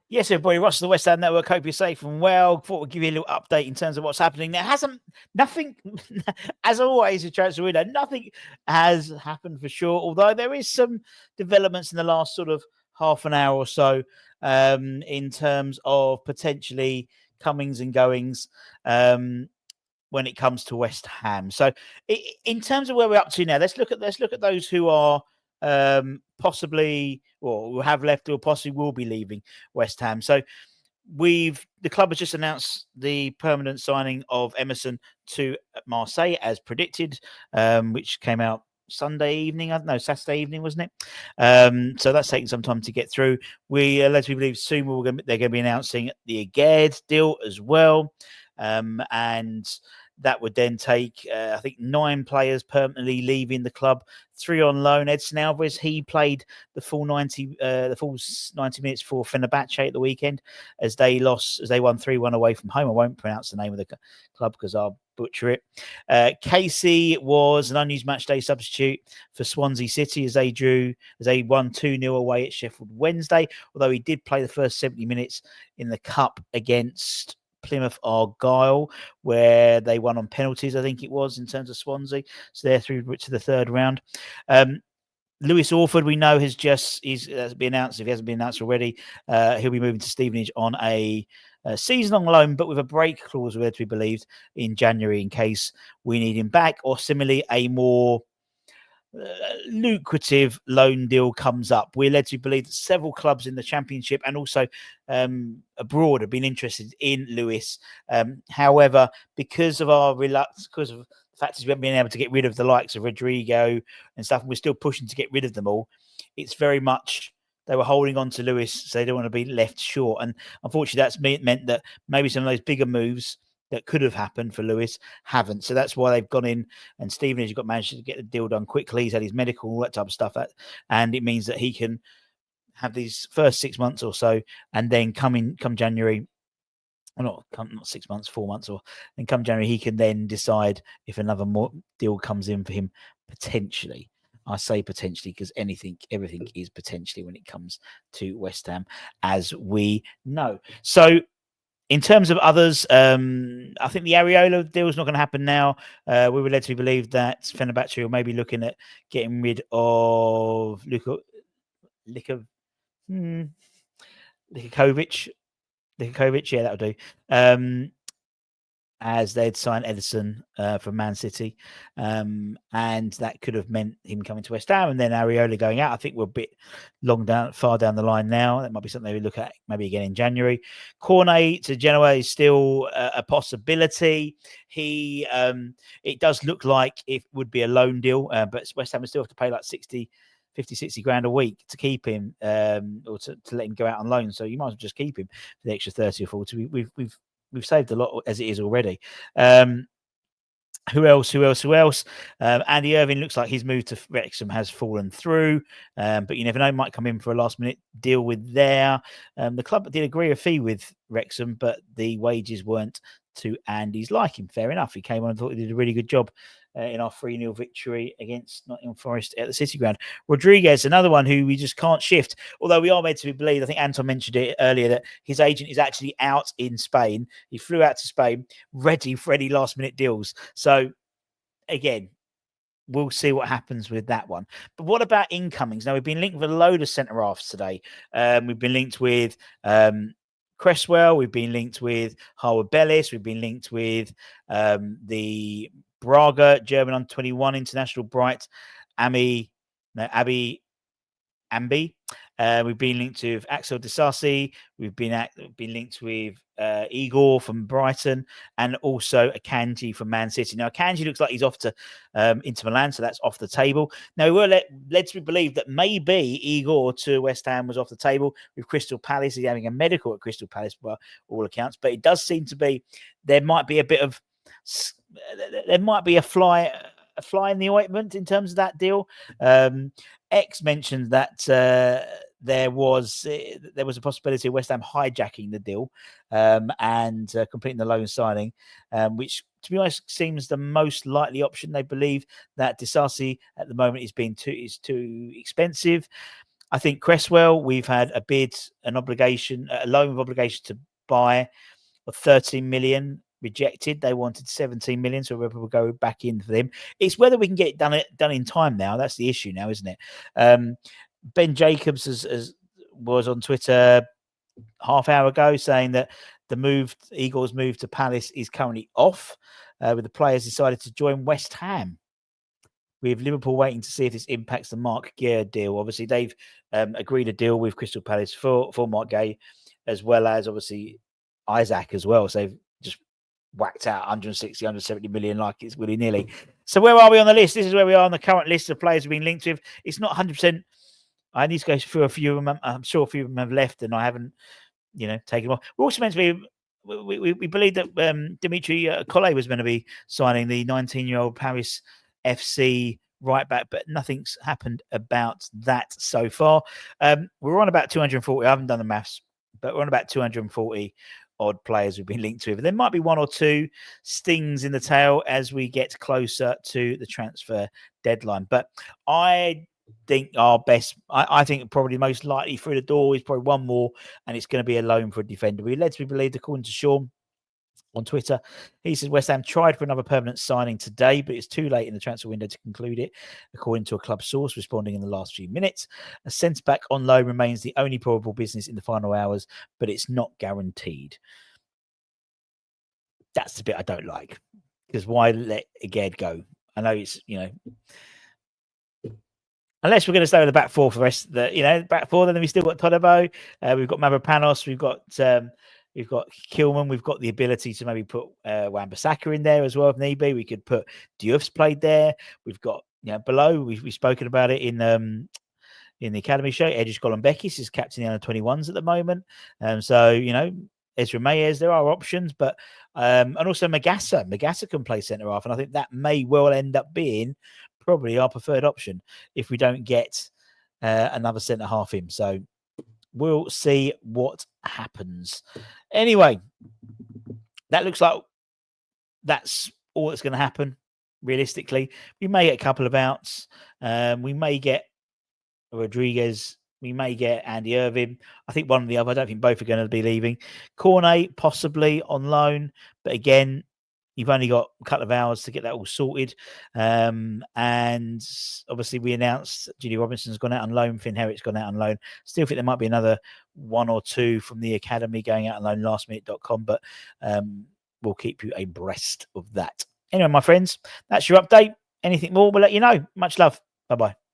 Yes, everybody, watch the West Ham Network. Hope you're safe and well. Thought we'd give you a little update in terms of what's happening. There hasn't nothing, as always, in transfer window, nothing has happened for sure. Although there is some developments in the last sort of half an hour or so, in terms of potentially comings and goings. When it comes to West Ham. So, in terms of where we're up to now, let's look at those who are possibly or who have left or possibly will be leaving West Ham. So, the club has just announced the permanent signing of Emerson to Marseille as predicted, which came out Sunday evening. I don't know, Saturday evening, wasn't it? So that's taking some time to get through. Let's believe soon they're going to be announcing the Aguerd deal as well, and that would then take, I think, 9 players permanently leaving the club, 3 on loan. Ederson Alvarez, he played the full 90 minutes for Fenerbahce at the weekend as they won 3-1 away from home. I won't pronounce the name of the club because I'll butcher it. Casey was an unused match day substitute for Swansea City as they won 2-0 away at Sheffield Wednesday, although he did play the first 70 minutes in the cup against Plymouth Argyle, where they won on penalties, I think it was, in terms of Swansea. So they're through to the third round. Lewis Orford, we know, has been announced. If he hasn't been announced already, he'll be moving to Stevenage on a season-long loan, but with a break clause, where to be believed, in January in case we need him back, or similarly a more lucrative loan deal comes up. We're led to believe that several clubs in the Championship and also abroad have been interested in Lewis. However, because of our reluctance, because of the fact that we haven't been able to get rid of the likes of Rodrigo and stuff, and we're still pushing to get rid of them all, it's very much they were holding on to Lewis, so they don't want to be left short. And unfortunately, that's meant that maybe some of those bigger moves that could have happened for Lewis haven't. So that's why they've gone in, and Stevenage got managed to get the deal done quickly. He's had his medical, all that type of stuff, and it means that he can have these first 6 months or so, and then come January, or not 6 months, 4 months, or then come January, he can then decide if another more deal comes in for him potentially. I say potentially because everything is potentially when it comes to West Ham, as we know. So, in terms of others, I think the Areola deal is not going to happen now. We were led to believe that Fenerbahce will maybe looking at getting rid of Likovic. Yeah, that'll do. As they'd signed Ederson from Man City, and that could have meant him coming to West Ham and then Areola going out. I think we're a bit far down the line now. That might be something we look at maybe again in January. Cornet to Genoa is still a possibility. It does look like it would be a loan deal, but West Ham will still have to pay like 60 grand a week to keep him, or to let him go out on loan. So you might as well just keep him for the extra 30 or 40. We've saved a lot as it is already. Who else? Andy Irving looks like his move to Wrexham has fallen through, but you never know, might come in for a last-minute deal with there. The club did agree a fee with Wrexham, but the wages weren't to Andy's liking. Fair enough. He came on and thought he did a really good job in our 3-0 victory against Nottingham Forest at the City Ground. Rodriguez, another one who we just can't shift, although we are meant to believe, I think Anton mentioned it earlier, that his agent is actually out in Spain. He flew out to Spain ready for any last-minute deals. So, again, we'll see what happens with that one. But what about incomings? Now, we've been linked with a load of centre-halves today. We've been linked with Cresswell. We've been linked with Harwood Bellis. We've been linked with the Braga German under-21 international Bright Abby Ambi. We've been linked with Axel Disasi. We've been linked with Igor from Brighton, and also Akanji from Man City. Now, Akanji looks like he's off to Inter Milan, so that's off the table. Now, we were led to believe that maybe Igor to West Ham was off the table with Crystal Palace. He's having a medical at Crystal Palace by all accounts, but it does seem to be there might be a fly in the ointment in terms of that deal. X mentioned that there was a possibility of West Ham hijacking the deal and completing the loan signing, which, to be honest, seems the most likely option. They believe that Disasi at the moment is too expensive. I think Cresswell, we've had a bid, an obligation, a loan with obligation to buy of 13 million rejected. They wanted 17 million, so whether we'll go back in for them. It's whether we can get it done in time now. That's the issue now, isn't it? Ben Jacobs was on Twitter half hour ago saying that Igor's move to Palace is currently off, with the players decided to join West Ham. With Liverpool waiting to see if this impacts the Mark Aguerd deal. Obviously, they've agreed a deal with Crystal Palace for Mark Aguerd, as well as obviously Isaac as well. So they've just whacked out 160, 170 million like it's willy-nilly. So where are we on the list? This is where we are on the current list of players we've been linked with. It's not 100%. I need to go through a few of them. I'm sure a few of them have left and I haven't, taken them off. We're also meant to be, we believe that 𝗗𝗘𝗔𝗗𝗓𝗗 𝗨𝗣𝗗𝗚 was meant to be signing the 19-year-old Paris FC right back, but nothing's happened about that so far. We're on about 240. I haven't done the maths, but we're on about 240 odd players we've been linked to. There might be one or two stings in the tail as we get closer to the transfer deadline. But I think our best, I think probably most likely through the door is probably one more, and it's going to be a loan for a defender. We're led to be believed, according to Sean on Twitter, he says West Ham tried for another permanent signing today, but it's too late in the transfer window to conclude it, according to a club source responding in the last few minutes. A centre-back on loan remains the only probable business in the final hours, but it's not guaranteed. That's the bit I don't like, because why let Aguerd go? I know it's, unless we're going to stay with the back four for the rest of the, back four, then we still got Todibo, we've got Mavropanos, we've got Kilman. We've got the ability to maybe put Wan-Bissaka in there as well if need be. We could put Diouf's played there. We've got below. We've spoken about it in the academy show. Edis Golombekis is captain the under-21s at the moment. So Ezra Mayers, there are options, but and also Magassa can play centre half, and I think that may well end up being probably our preferred option if we don't get another centre half in. So we'll see what happens. Anyway, that looks like that's all that's going to happen, realistically. We may get a couple of outs. We may get Rodriguez. We may get Andy Irving. I think one or the other. I don't think both are going to be leaving. Cornet, possibly on loan. But again, you've only got a couple of hours to get that all sorted. And obviously we announced Julie Robinson's gone out on loan. Finn Herrick's gone out on loan. Still think there might be another one or two from the academy going out on loan, lastminute.com, but we'll keep you abreast of that. Anyway, my friends, that's your update. Anything more, we'll let you know. Much love. Bye-bye.